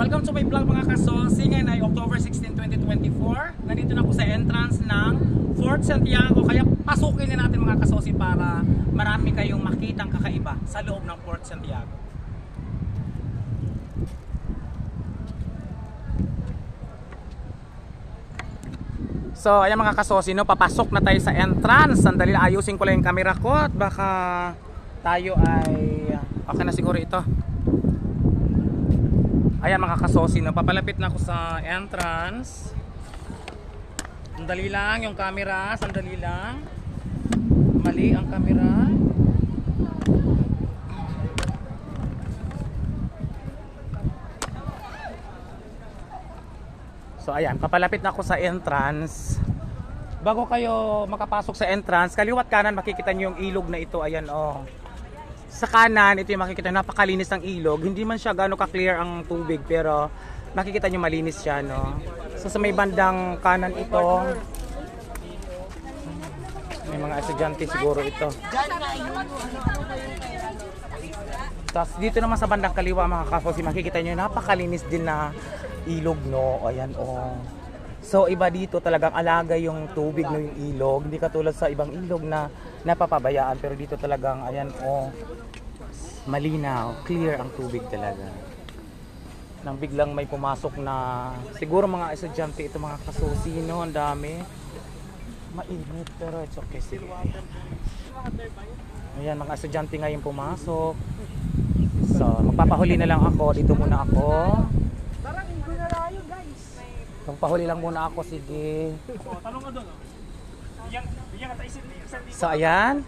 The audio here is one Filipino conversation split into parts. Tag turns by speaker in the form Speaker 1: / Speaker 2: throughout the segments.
Speaker 1: Welcome to my vlog mga kasosi. Ngayon ay October 16, 2024. Nandito na ako sa entrance ng Fort Santiago. Kaya pasukin na natin mga kasosi para marami kayong makitang kakaiba sa loob ng Fort Santiago. So ayan mga kasosi, no, papasok na tayo sa entrance. Sandali, ayusin ko lang yung camera ko at baka tayo ay okay na siguro ito. Ayan mga kasosi, no, papalapit na ako sa entrance. Sandali lang yung camera, sandali lang. Mali ang camera. So ayan, papalapit na ako sa entrance. Bago kayo makapasok sa entrance, kaliwat kanan makikita niyo yung ilog na ito. Ayan oh. Sa kanan, ito yung makikita, napakalinis ng ilog. Hindi man siya gano'ng ka-clear ang tubig, pero makikita nyo malinis siya, no? So sa may bandang kanan ito, may mga estudyante siguro ito. Tapos dito naman sa bandang kaliwa mga kasosi, makikita nyo napakalinis din na ilog, no? Ayan, oh. So iba dito talagang alaga yung tubig no, yung ilog. Hindi katulad sa ibang ilog na napapabayaan, pero dito talagang ayan oh, malinaw, clear ang tubig talaga. Nang biglang may pumasok na siguro mga estudyante ito mga kasusi, no, ang dami. Mainit pero it's okay, sige. Ayan, mga estudyante ngayon pumasok. So magpapahuli na lang ako, dito muna ako. Magpahuli lang muna ako, sige. So ayan,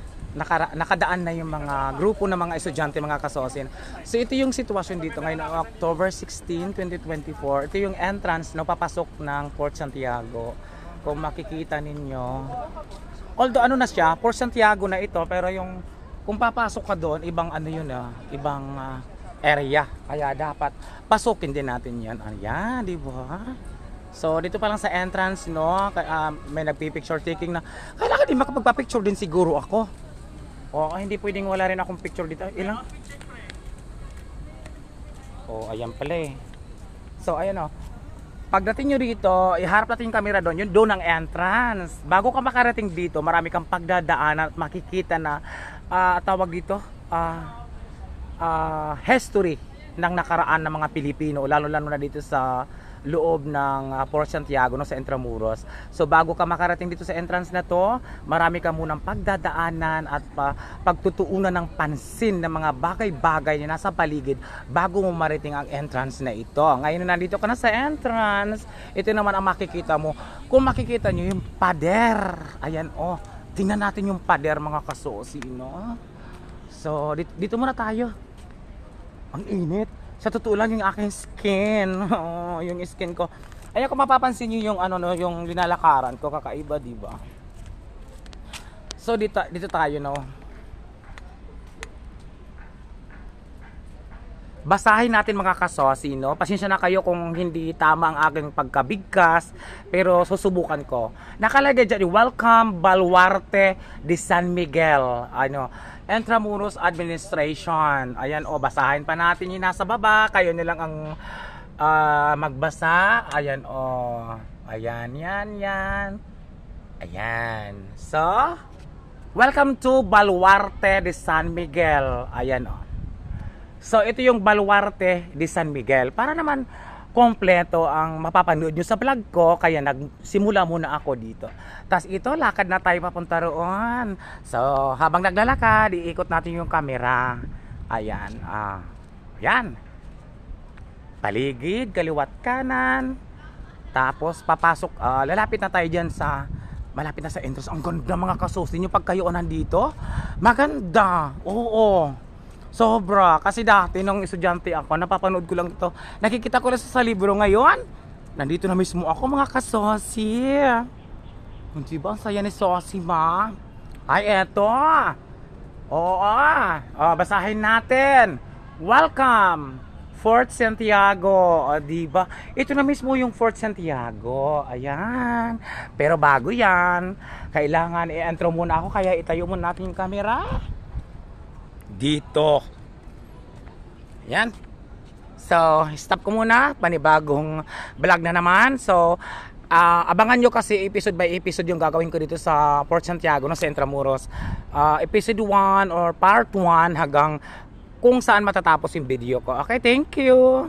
Speaker 1: nakadaan na yung mga grupo ng mga estudyante, mga kasosin. So ito yung sitwasyon dito ngayon, October 16, 2024. Ito yung entrance, no, papasok ng Fort Santiago. Kung makikita ninyo, although ano na siya, Fort Santiago na ito, pero yung kung papasok ka doon, ibang ano yun, ibang area. Kaya dapat pasukin din natin yan. Ayan, di ba? So dito pa lang sa entrance, no, may nagpi-picture taking na kailangan din makapagpa-picture din siguro ako. O hindi pwedeng wala rin akong picture dito. Ilang? Oh, ayan pala eh. So ayan oh. Pagdating nyo dito, iharap natin yung camera doon, yun doon ang entrance. Bago ka makarating dito, marami kang pagdadaan at makikita na tawag dito, history ng nakaraan ng mga Pilipino, lalo-lalo na dito sa loob ng Fort Santiago, no, sa Intramuros. So bago ka makarating dito sa entrance na to, marami ka munang pagdadaanan at pagtutuunan ng pansin ng mga bagay-bagay na nasa paligid bago mo mariting ang entrance na ito. Ngayon na nandito ka na sa entrance, ito naman ang makikita mo. Kung makikita nyo yung pader, ayan oh, tingnan natin yung pader mga kasosi, no? So dito muna tayo. Ang init. Sa totoo lang yung aking skin, oh, yung skin ko. Ayun, kung mapapansin niyo yung ano no, yung linalakaran ko, kakaiba, di ba? So dito tayo, no. Basahin natin mga kasosi, no. Pasensya na kayo kung hindi tama ang aking pagkabigkas, pero susubukan ko. Nakalagay diyan, welcome Baluarte de San Miguel. Ano, Intramuros Administration. Ayan o, basahin pa natin yung nasa baba. Kayo nilang ang magbasa. Ayan o. Ayan, yan. Ayan. So, welcome to Baluarte de San Miguel. Ayan o. So, ito yung Baluarte de San Miguel. Para naman kompleto ang mapapanood nyo sa vlog ko, kaya nagsimula muna ako dito. Tapos ito, lakad na tayo papunta roon. So, habang naglalakad, iikot natin yung camera. Ayan, ayan. Paligid, kaliwat kanan. Tapos, papasok, lalapit na tayo dyan sa, malapit na sa entrance. Ang ganda mga kasosi nyo pag kayo nandito. Maganda, oo. Sobra, kasi dati nung estudyante ako, napapanood ko lang ito. Nakikita ko lang sa libro ngayon. Nandito na mismo ako mga kasosi. Hindi ba ang saya ni Sosi, ma? Ay, eto. Oo, basahin natin. Welcome, Fort Santiago. O, diba? Ito na mismo yung Fort Santiago. Ayan. Pero bago yan, kailangan i-intro muna ako, kaya itayo muna natin yung camera. Dito. Yan. So, stop ko muna, panibagong vlog na naman. So, abangan nyo kasi episode by episode yung gagawin ko dito sa Port Santiago, no, sa Intramuros. Episode 1 or part 1 hanggang kung saan matatapos yung video ko. Okay, thank you!